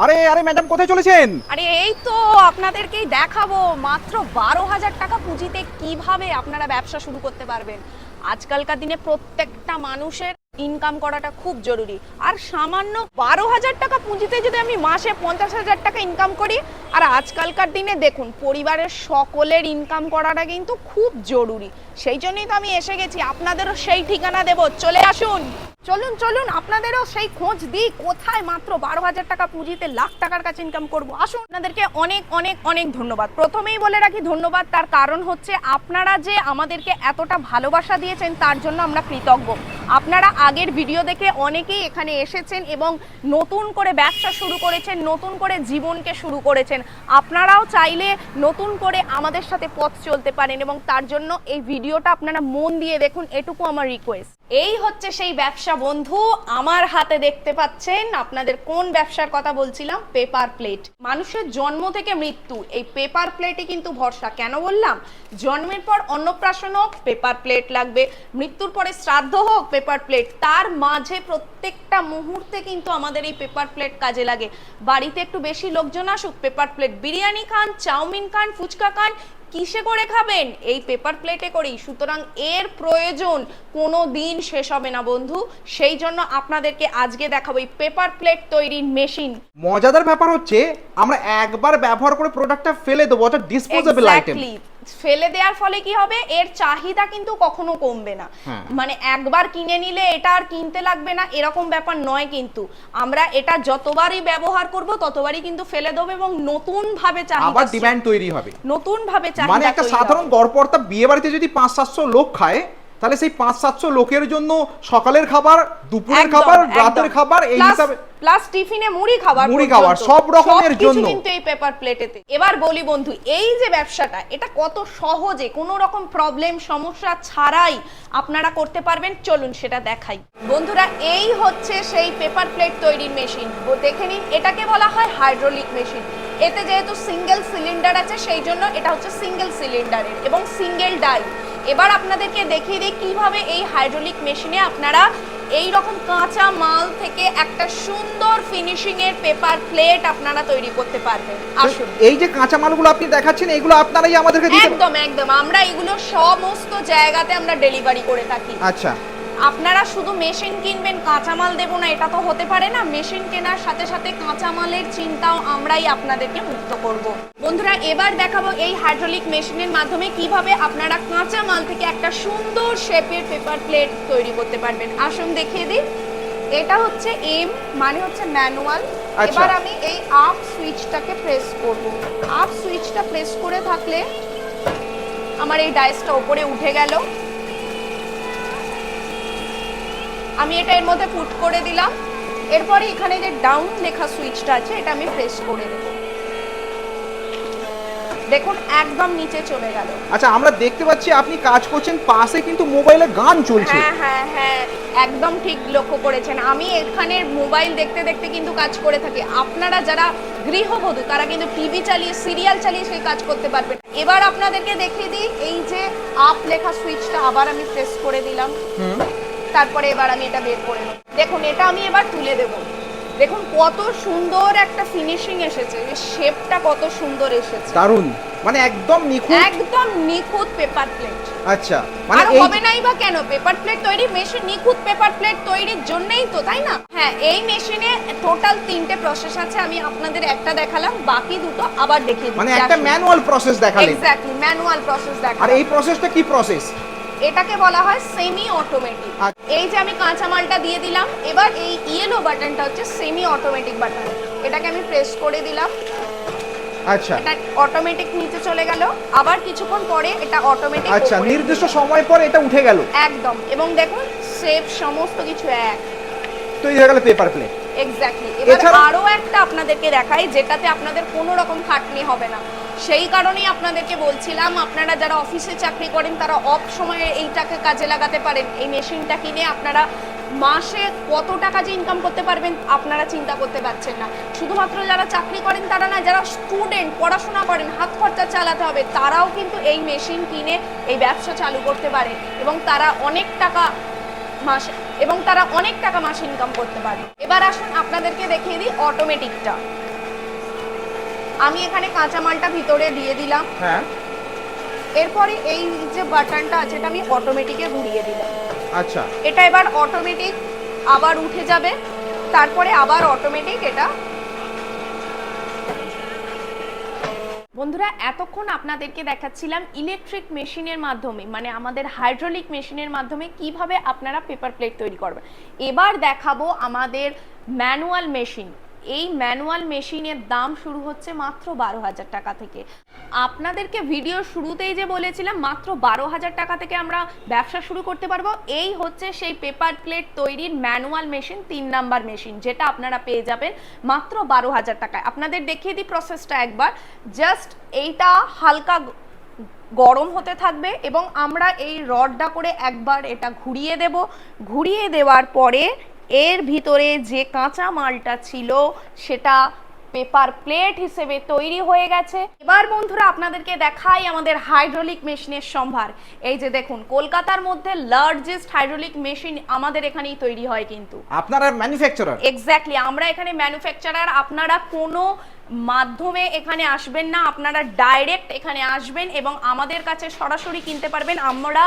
আরে আরে ম্যাডাম কোথায় চলেছেন? আরে এই তো আপনাদেরকেই দেখাবো মাত্র 12,000 টাকা পুঁজিতে কিভাবে আপনারা ব্যবসা শুরু করতে পারবেন। আজকালকার দিনে প্রত্যেকটা মানুষের ইনকাম করাটা খুব জরুরি, আর সামান্য 12,000 টাকা পুঁজিতে যদি আমি মাসে 50,000 টাকা ইনকাম করি, আর আজকালকার দিনে দেখুন পরিবারের সকলের ইনকাম করাটা কিন্তু খুব জরুরি। সেই জন্যই তো আমি এসে গেছি, আপনাদেরও সেই ঠিকানা দেব, চলে আসুন। চলুন চলুন আপনাদেরও সেই খোঁজ দিই, কোথায় মাত্র 12,000 টাকা পুঁজিতে লাখ টাকার কাছে ইনকাম করব। আসুন, আপনাদেরকে অনেক অনেক অনেক ধন্যবাদ। প্রথমেই বলে রাখি ধন্যবাদ তার কারণ হচ্ছে আপনারা যে আমাদেরকে এতটা ভালোবাসা দিয়েছেন তার জন্য আমরা কৃতজ্ঞ। আপনারা আগের ভিডিও দেখে অনেকেই এখানে এসেছেন এবং নতুন করে ব্যবসা শুরু করেছেন, নতুন করে জীবনকে শুরু করেছেন। আপনারাও চাইলে নতুন করে আমাদের সাথে পথ চলতে পারেন এবং তার জন্য এই ভিডিওটা আপনারা মন দিয়ে দেখুন, এটুকু আমার রিকোয়েস্ট। এই হচ্ছে সেই ব্যবসা বন্ধু, আমার হাতে দেখতে পাচ্ছেন। আপনাদের কোন ব্যবসার কথা বলছিলাম? Paper plate. মানুষের জন্ম থেকে মৃত্যু এই পেপার প্লেটই কিন্তু ভরসা। কেন বললাম? জন্মের পর অন্নপ্রাশন হোক পেপার প্লেট লাগবে, মৃত্যুর পরে শ্রাদ্ধ হোক পেপার প্লেট, তার মাঝে প্রত্যেকটা মুহূর্তে কিন্তু আমাদের এই পেপার প্লেট কাজে লাগে। বাড়িতে একটু বেশি লোকজন আসুক, পেপার প্লেট। বিরিয়ানি খান, চাউমিন খান, ফুচকা খান, কিসে করে খাবেন? এই পেপার প্লেটে করেই। সুতরাং এর প্রয়োজন কোনো দিন শেষ হবে না বন্ধু। সেই জন্য আপনাদেরকে আজকে দেখাবো এই পেপার প্লেট তৈরির মেশিন। মজাদার ব্যাপার হচ্ছে আমরা একবার ব্যবহার করে প্রোডাক্টটা ফেলে দেবো, অর্থাৎ ডিসপোজেবল আইটেম। ফেলে দেওয়ার ফলে কি হবে? এর চাহিদা কিন্তু কখনো কমবে না। মানে একবার কিনে নিলে এটা আর কিনতে লাগবে না এরকম ব্যাপার নয়, কিন্তু আমরা এটা যতবারই ব্যবহার করব ততবারই কিন্তু ফেলে দেবো এবং নতুন ভাবে চাহিদা, আবার ডিমান্ড তৈরি হবে। নতুন ভাবে চাহিদা, মানে একটা সাধারণ গড়পড়তা বিয়ে বাড়িতে যদি 500-700 লোক খায়, তাহলে সেই 500-700 লোকের জন্য সকালের খাবার, দুপুরের খাবার, রাতের খাবার, এই হিসাবে প্লাস টিফিনে মুড়ি খাবার সব রকমের জন্য কিন্তু এই পেপার প্লেটেতে। এবার বলি বন্ধু, এই যে ব্যবসাটা এটা কত সহজে কোনো রকম প্রবলেম সমস্যা ছাড়াই আপনারা করতে পারবেন, চলুন সেটা দেখাই। বন্ধুরা, এই হচ্ছে সেই পেপার প্লেট তৈরির মেশিন। দেখে নিন, এটাকে বলা হয় হাইড্রোলিক মেশিন। এতে যেহেতু সিঙ্গেল সিলিন্ডার আছে সেই জন্য এটা হচ্ছে সিঙ্গেল সিলিন্ডারের এবং সিঙ্গেল ডাই। এবার আপনাদেরকে দেখিয়ে দিই কিভাবে এই হাইড্রোলিক মেশিনে আপনারা এই রকম কাঁচা মাল থেকে একটা সুন্দর ফিনিশিং এর পেপার প্লেট আপনারা তৈরি করতে পারবেন। আসুন, এই যে কাঁচা মালগুলো আপনি দেখাচ্ছেন এগুলো আপনারাই আমাদেরকে দিতে? একদম একদম, আমরা এগুলো সমস্ত জায়গাতে আমরা ডেলিভারি করে থাকি। আচ্ছা, আপনারা শুধু মেশিন কিনবেন, কাঁচামাল দেবো না, এটা তো হতে পারে না। মেশিন কেনার সাথে সাথে কাঁচামালের চিন্তাও আমরাই আপনাদেরকে মুক্ত করব। বন্ধুরা, এবার দেখাবো এই হাইড্রোলিক মেশিনের মাধ্যমে কিভাবে আপনারা কাঁচামাল থেকে একটা সুন্দর শেপের পেপার প্লেট তৈরি করতে পারবেন। আসুন দেখিয়ে দিই। এটা হচ্ছে এম, মানে হচ্ছে ম্যানুয়াল। এবার আমি এই আপ সুইচটাকে প্রেস করব। আপ সুইচটা প্রেস করে থাকলে আমার এই ডাইসটা উপরে উঠে গেল। আমি এটা এর মধ্যে পুট করে দিলাম। এরপরে এখানে যে ডাউন লেখা সুইচটা আছে এটা আমি প্রেস করে দেব। দেখুন একদম নিচে চলে গেল। আচ্ছা, আমরা দেখতে পাচ্ছি আপনি কাজ করছেন, পাশে কিন্তু মোবাইলে গান চলছে। হ্যাঁ হ্যাঁ হ্যাঁ, একদম ঠিক লক্ষ্য করেছেন। আমি এখানে মোবাইল দেখতে দেখতে কিন্তু কাজ করে থাকি। আপনারা যারা গৃহবধূ তারা কিন্তু টিভি চালিয়ে, সিরিয়াল চালিয়ে সেই কাজ করতে পারবেন। এবার আপনাদেরকে দেখিয়ে দিই, এই যে আপ লেখা সুইচটা আবার আমি প্রেস করে দিলাম। তারপরে এবার আমি এটা বের করে নেব। দেখুন, এটা আমি এবার তুলে দেব। দেখুন কত সুন্দর একটা ফিনিশিং এসেছে, এই শেপটা কত সুন্দর এসেছে, দারুণ। মানে একদম নিখুঁত পেপার প্লেট। আচ্ছা, মানে আর হবে নাই বা কেন? পেপার প্লেট তৈরি মেশিন নিখুঁত পেপার প্লেট তৈরির জন্যই তো, তাই না? হ্যাঁ, এই মেশিনে টোটাল 3টে প্রসেস আছে। আমি আপনাদের একটা দেখালাম, বাকি দুটো আবার দেখিয়ে দিচ্ছি। মানে একটা ম্যানুয়াল প্রসেস দেখালেন। এক্স্যাক্টলি, ম্যানুয়াল প্রসেস দেখালাম। আর এই প্রসেসটা কি প্রসেস? এটাকে বলা হয় সেমি অটোমেটিক। এই যে আমি কাঁচা মালটা দিয়ে দিলাম, এবার এই ইয়েলো বাটনটা হচ্ছে সেমি অটোমেটিক বাটন। এটাকে আমি প্রেস করে দিলাম। আচ্ছা, এটা অটোমেটিক নিচে চলে গেল। আবার কিছুক্ষণ পরে এটা অটোমেটিক, আচ্ছা, নির্দিষ্ট সময় পর এটা উঠে গেল একদম। এবং দেখুন শেপ সমস্ত কিছু এক, তৈরি হয়ে গেল পেপার প্লেট। এক্স্যাক্টলি। এবার আরো একটা আপনাদেরকে দেখাই যেটাতে আপনাদের কোনো রকম খাটনি হবে না। সেই কারণেই আপনাদেরকে বলছিলাম, আপনারা যারা অফিসে চাকরি করেন তারা অফ সময়ে এইটাকে কাজে লাগাতে পারেন। এই মেশিনটা কিনে আপনারা মাসে কত টাকা যে ইনকাম করতে পারবেন আপনারা চিন্তা করতে পারছেন না। শুধুমাত্র যারা চাকরি করেন তারা না, যারা স্টুডেন্ট, পড়াশোনা করেন, হাত খরচা চালাতে হবে, তারাও কিন্তু এই মেশিন কিনে এই ব্যবসা চালু করতে পারে এবং তারা অনেক টাকা মাসে ইনকাম করতে পারে। এবার আসুন আপনাদেরকে দেখিয়ে দিই অটোমেটিকটা। আমি এখানে কাঁচামালটা ভিতরে দিয়ে দিলাম। হ্যাঁ, এরপরে এই যে বাটনটা আছে এটা আমি অটোমেটিকে ঘুরিয়ে দিলাম। আচ্ছা, এটা এবার অটোমেটিক আবার উঠে যাবে, তারপরে আবার অটোমেটিক এটা। বন্ধুরা, এতক্ষণ আপনাদেরকে দেখাচ্ছিলাম ইলেকট্রিক মেশিনের মাধ্যমে, মানে আমাদের হাইড্রোলিক মেশিনের মাধ্যমে কিভাবে আপনারা পেপার প্লেট তৈরি করবেন। এবার দেখাবো আমাদের ম্যানুয়াল মেশিন। এই ম্যানুয়াল মেশিনের দাম শুরু হচ্ছে মাত্র 12,000 টাকা থেকে। আপনাদেরকে ভিডিও শুরুতেই যে বলেছিলাম মাত্র 12,000 টাকা থেকে আমরা ব্যবসা শুরু করতে পারবো, এই হচ্ছে সেই পেপার প্লেট তৈরির ম্যানুয়াল মেশিন, 3 নাম্বার মেশিন, যেটা আপনারা পেয়ে যাবেন মাত্র 12,000 টাকায়। আপনাদের দেখিয়ে দিই প্রসেসটা একবার। জাস্ট এইটা হালকা গরম হতে থাকবে এবং আমরা এই রডটা করে একবার এটা ঘুরিয়ে দেব। ঘুরিয়ে দেওয়ার পরে এর ভিতরে যে কাঁচা মালটা ছিল সেটা পেপার প্লেট হিসেবে তৈরি হয়ে গেছে। এবার বন্ধুরা আপনাদেরকে দেখাই আমাদের হাইড্রোলিক মেশিনের সম্ভার। এই যে দেখুন, কলকাতার মধ্যে লার্জেস্ট হাইড্রোলিক মেশিন আমাদের এখানেই তৈরি হয়। কিন্তু আপনারা ম্যানুফ্যাকচারার? এক্স্যাক্টলি, আমরা এখানে ম্যানুফ্যাকচারার। আপনারা কোনো মাধ্যমে এখানে আসবেন না, আপনারা ডাইরেক্ট এখানে আসবেন এবং আমাদের কাছে সরাসরি কিনতে পারবেন। আমরা,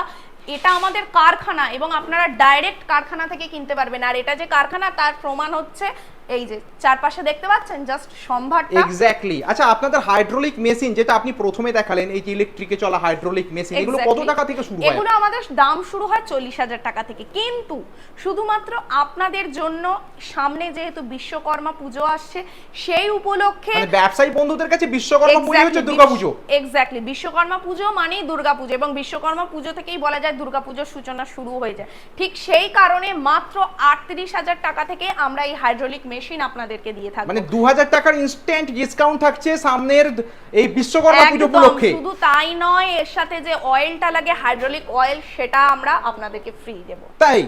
এটা আমাদের কারখানা এবং আপনারা ডাইরেক্ট কারখানা থেকে কিনতে পারবেন। আর এটা যে কারখানা তার প্রমাণ হচ্ছে এই যে চারপাশে দেখতে পাচ্ছেন জাস্ট সম্ভারটা। এক্স্যাক্টলি। আচ্ছা, আপনাদের হাইড্রোলিক মেশিন যেটা আপনি প্রথমে দেখালেন, এই যে ইলেকট্রিকে চলা হাইড্রোলিক মেশিন, এগুলো কত টাকা থেকে শুরু হয়? এগুলো আমাদের দাম শুরু হয় 40,000 টাকা থেকে। কিন্তু শুধুমাত্র আপনাদের জন্য সামনে যেহেতু বিশ্বকর্মা পুজো আসছে, সেই উপলক্ষে, মানে ব্যবসায়ী বন্ধুদের কাছে বিশ্বকর্মা পুজো হচ্ছে দুর্গাপুজো। এক্স্যাক্টলি, বিশ্বকর্মা পুজো মানেই দুর্গাপুজো এবং বিশ্বকর্মা পুজো থেকেই বলা যায় দুর্গাপুজোর সূচনা শুরু হয়ে যায়। ঠিক সেই কারণে মাত্র 38,000 টাকা থেকে আমরা এই হাইড্রোলিক মেশিন আপনাদেরকে দিয়ে থাকবো। মানে 2,000 টাকার ইনস্ট্যান্ট ডিসকাউন্ট থাকছে সামনের এই বিশ্বকর্মা পুজো উপলক্ষে। শুধু তাই নয়, এর সাথে যে অয়েলটা লাগে হাইড্রোলিক অয়েল, সেটা আমরা আপনাদেরকে ফ্রি দেব। তাই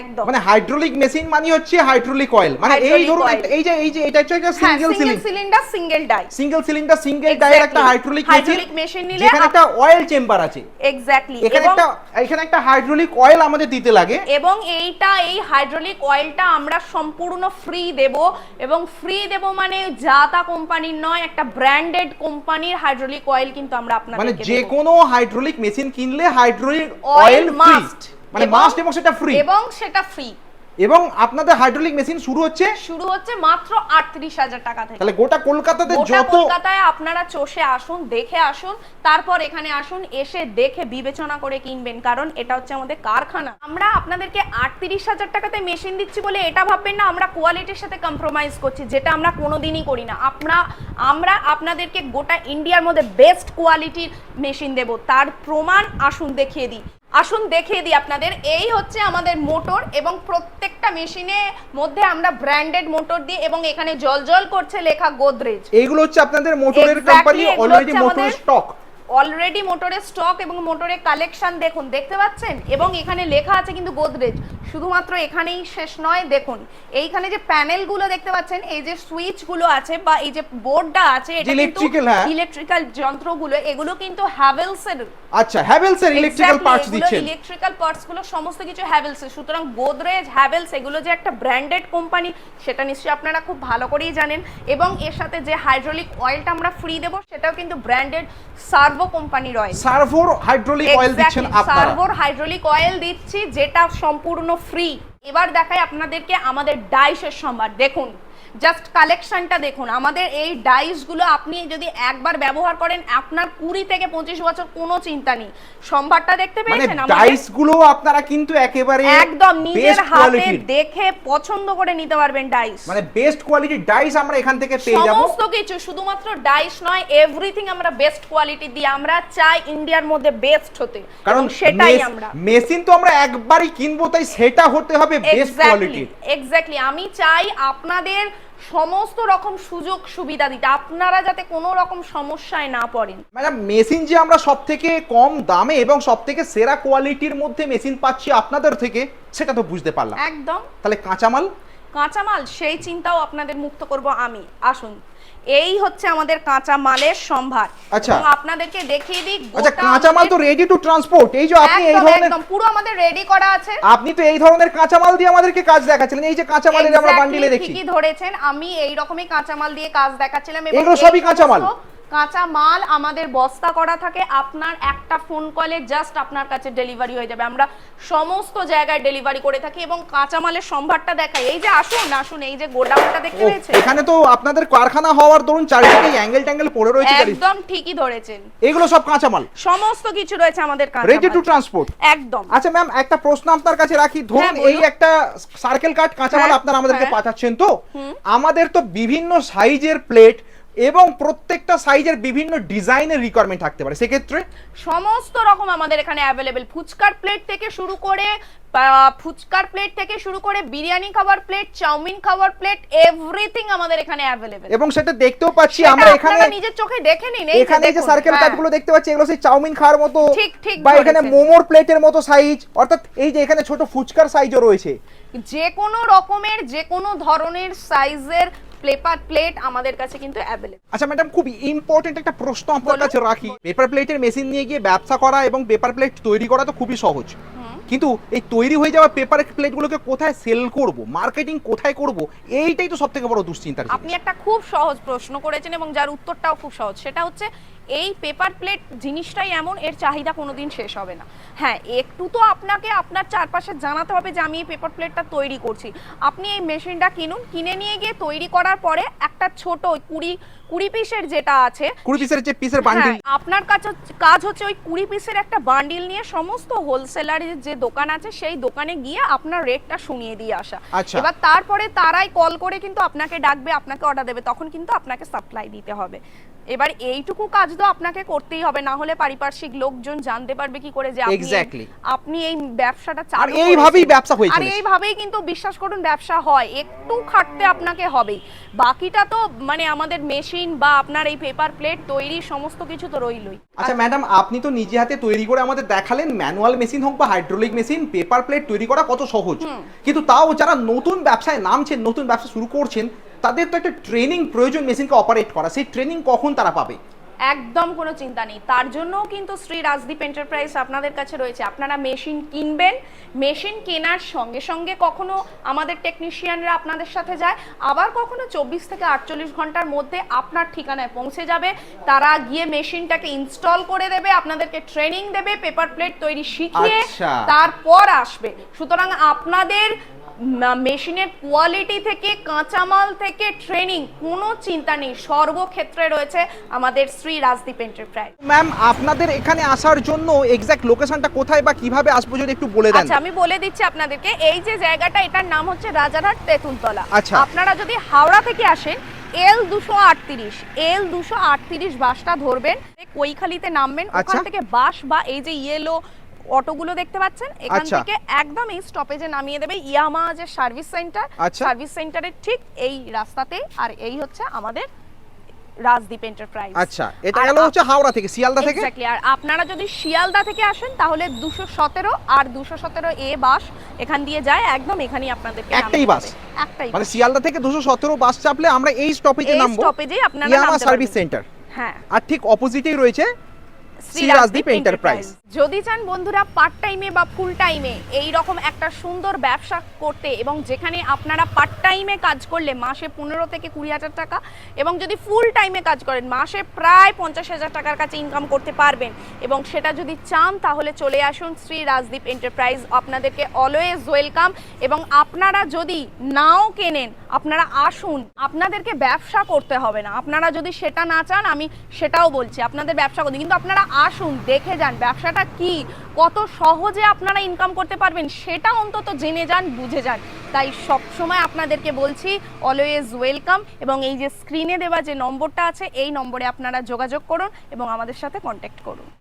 একদম, মানে হাইড্রোলিক মেশিন মানে হচ্ছে হাইড্রোলিক অয়েল। মানে এই ধরুন এই যে এটা হচ্ছে একটা single cylinder single die, single cylinder single ডাইয়ের একটা হাইড্রোলিক মেশিন নিলে যেখানে একটা অয়েল চেম্বার আছে। এক্স্যাক্টলি, এখানে একটা হাইড্রোলিক অয়েল আমাদের দিতে লাগে এবং এই হাইড্রোলিক অয়েলটা আমরা সম্পূর্ণ ফ্রি দেব। এবং ফ্রি দেব মানে জাতা কোম্পানির নয়, একটা ব্র্যান্ডেড কোম্পানির হাইড্রোলিক অয়েল কিন্তু আমরা আপনাদেরকে মানে দেব। যে কোনো হাইড্রোলিক মেশিন কিনলে হাইড্রোলিক অয়েল অয়েল মাস্ট, মানে মাস্ট, এবং সেটা ফ্রি। এবং আপনাদের হাইড্রোলিক মেশিন শুরু হচ্ছে মাত্র 38,000 টাকা থেকে। তাহলে গোটা কলকাতাতে কলকাতায় আপনারা চষে আসুন, দেখে আসুন, তারপর এখানে আসুন, এসে দেখে বিবেচনা করে কিনবেন, কারণ এটা হচ্ছে আমাদের কারখানা। আমরা আপনাদেরকে 38,000 টাকাতে মেশিন দিচ্ছি বলে এটা ভাববেন না আমরা কোয়ালিটির সাথে কম্প্রোমাইজ করছি, যেটা আমরা কোনোদিনই করি না। আমরা আপনাদেরকে গোটা ইন্ডিয়ার মধ্যে বেস্ট কোয়ালিটির মেশিন দেব। তার প্রমাণ আসুন দেখিয়ে দিই আপনাদের। এই হচ্ছে আমাদের মোটর এবং প্রত্যেকটা মেশিনের মধ্যে আমরা ব্র্যান্ডেড মোটর দিই এবং এখানে জল করছে লেখা গোদরেজ। এইগুলো হচ্ছে আপনাদের মোটরের company, already motor stock, already মোটরের স্টক এবং মোটরের কালেকশন দেখুন, দেখতে পাচ্ছেন, এবং এখানে লেখা আছে কিন্তু গোদরেজ। শুধুমাত্র এখানেই শেষ নয়, দেখুন এইখানে যে প্যানেলগুলো দেখতে পাচ্ছেন, এই যে সুইচগুলো আছে বা এই যে বোর্ডটা আছে, এটা কিন্তু ইলেকট্রিক্যাল যন্ত্রগুলো, এগুলো কিন্তু হ্যাভেলসের। আচ্ছা, হ্যাভেলসের ইলেকট্রিক্যাল পার্টস দিচ্ছেন। ইলেকট্রিক্যাল পার্টস গুলো সমস্ত কিছু হ্যাভেলসের। সুতরাং গোদরেজ, হ্যাভেলস এগুলো যে একটা ব্র্যান্ডেড কোম্পানি সেটা নিশ্চয়ই আপনারা খুব ভালো করেই জানেন। এবং এর সাথে যে হাইড্রোলিক অয়েলটা আমরা ফ্রি দেব সেটাও কিন্তু ব্র্যান্ডেড সার্ভো কোম্পানির অয়েল। সার্ভোর হাইড্রোলিক অয়েল দিচ্ছেন আপনারা? সার্ভোর হাইড্রোলিক অয়েল দিচ্ছি, যেটা সম্পূর্ণ ফ্রি। এবার দেখাই আপনাদেরকে আমাদের ডাইসের সম্ভার। দেখুন, জাস্ট কালেকশনটা দেখুন। আমাদের এই ডাইসগুলো আপনি যদি একবার ব্যবহার করেন, আপনার 20 থেকে 25 বছর কোনো চিন্তা নেই। সম্ভারটা দেখতে পেয়েছেন? আমাদের ডাইসগুলো আপনারা কিন্তু একেবারে একদম নিজের হাতে দেখে পছন্দ করে নিতে পারবেন ডাইস। মানে বেস্ট কোয়ালিটির ডাইস আমরা এখান থেকে পেয়ে যাব। সমস্ত কিছু, শুধুমাত্র ডাইস নয়, এভরিথিং আমরা বেস্ট কোয়ালিটি দিই। আমরা চাই ইন্ডিয়ার মধ্যে বেস্ট হতে, কারণ সেটাই আমরা। মেশিন তো আমরা একবারই কিনবো, তাই সেটা হতে হবে বেস্ট কোয়ালিটির। এক্স্যাক্টলি, আমি চাই আপনাদের সমস্ত রকম সুযোগ সুবিধা দিতে, আপনারা যাতে কোনো রকম সমস্যায় না পড়েন। ম্যাডাম, মেশিন যে আমরা সবথেকে কম দামে এবং সবথেকে সেরা কোয়ালিটির মধ্যে মেশিন পাচ্ছি আপনাদের থেকে, সেটা তো বুঝতে পারলাম। একদম। তাহলে কাঁচামাল? কাঁচামাল সেই চিন্তাও আপনাদের মুক্ত করব আমি। আসুন, এই হচ্ছে আমাদের কাঁচা মালের সম্ভার। আচ্ছা। এবং আপনাদেরকে দেখিয়ে দিই, আচ্ছা, কাঁচামাল তো রেডি টু ট্রান্সপোর্ট। এই যে আপনি এই ধরনের, একদম পুরো আমাদের রেডি করা আছে। আপনি তো এই ধরনের কাঁচামাল দিয়ে আমাদেরকে কাজ দেখাচ্ছিলেন। এই যে কাঁচামালের আমরা বান্ডিলে দেখি, ঠিকই ধরেছেন, আমি এই রকমই কাঁচামাল দিয়ে কাজ দেখাচ্ছিলাম। এগুলো সবই কাঁচামাল। কাঁচা মাল আমাদের বস্তা করা থাকে, আপনার একটা ফোন কলে জাস্ট আপনার কাছে ডেলিভারি হয়ে যাবে। আমরা সমস্ত জায়গায় ডেলিভারি করে থাকি এবং কাঁচা মালের সম্ভারটা দেখাই। এই যে আসুন আসুন, এই যে গোডাউনটা দেখতে পেয়েছেন, এখানে তো আপনাদের কারখানা হওয়ার দরুন চারিদিকে অ্যাঙ্গেল ট্যাঙ্গেল পড়ে রয়েছে। একদম ঠিকই ধরেছেন, এগুলো সব কাঁচামাল, সমস্ত কিছু রয়েছে আমাদের কাছে রেডি টু ট্রান্সপোর্ট। একদম। আচ্ছা ম্যাম, একটা প্রশ্ন আপনার কাছে রাখি। ধরুন বলুন। এই একটা সার্কেল কাট কাঁচামাল হ্যাঁ, আপনারা আমাদেরকে হ্যাঁ। পাঠাচ্ছেন, তো আমাদের তো বিভিন্ন সাইজের প্লেট এবং প্রত্যেকটা সাইজের বিভিন্ন ডিজাইনের রিকোয়ারমেন্ট থাকতে পারে, সেক্ষেত্রে সমস্ত রকম আমাদের এখানে অ্যাভেলেবেল। ফুচকার প্লেট থেকে শুরু করে বিরিয়ানি খাবার প্লেট, চাউমিন খাবার প্লেট, এভরিথিং আমাদের এখানে অ্যাভেলেবেল। এবং সেটা দেখতেও পাচ্ছি আমরা এখানে, নিজের চোখে দেখে নিন। এখানে যে সার্কেল কাটগুলো দেখতে পাচ্ছি, এগুলো সেই চাউমিন খাওয়ার মতো, ঠিক বা এখানে মোমোর প্লেটের মতো সাইজ, অর্থাৎ এই যে এখানে ছোট ফুচকার সাইজও রয়েছে। যে কোনো রকমের যে কোনো ধরনের সাইজের পেপার প্লেট আমাদের কাছে কিন্তু অ্যাভেলেবল। আচ্ছা ম্যাডাম, খুব ইম্পর্টেন্ট একটা প্রশ্ন আপনার কাছে রাখি। পেপার প্লেটের মেশিন নিয়ে গিয়ে ব্যবসা করা এবং পেপার প্লেট তৈরি করা তো খুবই সহজ, কিন্তু এই তৈরি হয়ে যাওয়া পেপার প্লেটগুলোকে কোথায় সেল করব, মার্কেটিং কোথায় করব, এইটাই তো সবথেকে বড় দুশ্চিন্তার জিনিস। আপনি একটা খুব সহজ প্রশ্ন করেছেন এবং যার উত্তরটাও খুব সহজ। সেটা হচ্ছে এই পেপার প্লেট জিনিসটাই এমন, এর চাহিদা কোনোদিন শেষ হবে না। হ্যাঁ, একটু তো আপনাকে আপনার চারপাশে জানাতে হবে যে আমি এই পেপার প্লেটটা তৈরি করছি। আপনি এই মেশিনটা কিনুন, কিনে নিয়ে গিয়ে তৈরি করার পরে একটা ছোট 20 পিসের যেটা আছে, 20 পিসের যে পিসের বান্ডিল, আপনার কাছে কাজ হচ্ছে ওই 20 পিসের একটা বান্ডিল নিয়ে সমস্ত হোলসেলারের যে দোকান আছে সেই দোকানে গিয়ে আপনার রেটটা শুনিয়ে দিয়ে আসা। আচ্ছা। এবার তারপরে তারাই কল করে কিন্তু আপনাকে ডাকবে, আপনাকে অর্ডার দেবে, তখন কিন্তু আপনাকে সাপ্লাই দিতে হবে। এবার এইটুকু কাজ তো আপনাকে করতেই হবে, না হলে পারিপার্শ্বিক লোকজন জানতে পারবে কি করে যে আপনি এই ব্যবসাটা চালু করেছেন। আর এইভাবেই ব্যবসা হয়ে চলেছে। আর এইভাবেই কিন্তু বিশ্বাস করুন ব্যবসা হয়। একটু খাটতে আপনাকে হবেই, বাকিটা তো মানে আমাদের মেশিন বা আপনার এই পেপার প্লেট তৈরি সমস্ত কিছু তো রইলই। আচ্ছা ম্যাডাম, আপনি তো নিজে হাতে তৈরি করে আমাদের দেখালেন, ম্যানুয়াল মেশিন হোক বা হাইড্রোলিক মেশিন, পেপার প্লেট তৈরি করা কত সহজ। কিন্তু তাও যারা নতুন ব্যবসায় নামছেন, নতুন ব্যবসা শুরু করছেন, তাদের তো একটা ট্রেনিং প্রয়োজন মেশিনকে অপারেট করা। সেই ট্রেনিং কখন তারা পাবে? একদম কোনো চিন্তা নেই, তার জন্যও কিন্তু শ্রী রাজদীপ এন্টারপ্রাইজ আপনাদের কাছে রয়েছে। আপনারা মেশিন কিনবেন, মেশিন কেনার সঙ্গে সঙ্গে কখনো আমাদের টেকনিশিয়ানরা আপনাদের সাথে যায়, আবার কখনো 24 থেকে 48 ঘন্টার মধ্যে আপনার ঠিকানায় পৌঁছে যাবে। তারা গিয়ে মেশিনটাকে ইনস্টল করে দেবে, আপনাদেরকে ট্রেনিং দেবে, পেপার প্লেট তৈরি শিখিয়ে তারপর আসবে। সুতরাং আপনাদের মেশিনের কোয়ালিটি থেকে, কাঁচামাল থেকে, ট্রেনিং, কোনো চিন্তা নেই, সর্বক্ষেত্রে রয়েছে আমাদের শ্রী রাজদীপ এন্টারপ্রাইজ। ম্যাম, আপনাদের এখানে আসার জন্য এক্সাক্ট লোকেশনটা কোথায় বা কিভাবে আসবো যদি একটু বলে দেন। আচ্ছা, আমি বলে দিচ্ছি আপনাদেরকে। এই যে জায়গাটা, এটার নাম হচ্ছে রাজারহাট তেঁতুলতলা। আচ্ছা। আপনারা যদি হাওড়া থেকে আসেন, L238 বাসটা ধরবেন, কৈখালিতে নামবেন, ওখান থেকে বাস বা এই যে ইয়েলো অটোগুলো দেখতে পাচ্ছেন, এখান থেকে একদম এই স্টপেজে নামিয়ে দেবে ইয়ামা যে সার্ভিস সেন্টার, সার্ভিস সেন্টারের ঠিক এই রাস্তাতে। আর এই হচ্ছে আমাদের রাজদীপ এন্টারপ্রাইজ। আচ্ছা, এটা গেল হচ্ছে হাওড়া থেকে, শিয়ালদা থেকে। এক্স্যাক্টলি। আর আপনারা যদি শিয়ালদা থেকে আসেন তাহলে 217 আর 217 এ বাস এখান দিয়ে যায়, একদম এখানেই আপনাদেরকে একটাই বাস, একটাই, মানে শিয়ালদা থেকে 217 বাস চাপলে আমরা এই স্টপেজে নামবো, স্টপেজেই আপনারা ইয়ামা সার্ভিস সেন্টার। হ্যাঁ, আর ঠিক অপোজিটেই রয়েছে শ্রী রাজদীপ এন্টারপ্রাইজ। যদি চান বন্ধুরা পার্ট টাইমে বা ফুল টাইমে এই রকম একটা সুন্দর ব্যবসা করতে, এবং যেখানে আপনারা পার্ট টাইমে কাজ করলে মাসে 15 থেকে 20,000 টাকা, এবং যদি ফুল টাইমে কাজ করেন মাসে প্রায় 50,000 টাকার কাছে ইনকাম করতে পারবেন, এবং সেটা যদি চান তাহলে চলে আসুন শ্রী রাজদীপ এন্টারপ্রাইজ। আপনাদেরকে অলওয়েজ ওয়েলকাম। এবং আপনারা যদি নাও কেনেন, আপনারা আসুন, আপনাদেরকে ব্যবসা করতে হবে না। আপনারা যদি সেটা না চান, আমি সেটাও বলছি, আপনাদের ব্যবসা করতে, কিন্তু আপনারা আসুন, দেখে যান ব্যবসাটা কি, কত সহজে আপনারা ইনকাম করতে পারবেন, সেটা অন্তত জেনে যান, বুঝে যান। তাই সব সময় আপনাদেরকে বলছি অলওয়েজ ওয়েলকাম। এবং এই যে স্ক্রিনে দেওয়া যে নম্বরটা আছে, এই নম্বরে আপনারা যোগাযোগ করুন এবং আমাদের সাথে কন্ট্যাক্ট করুন।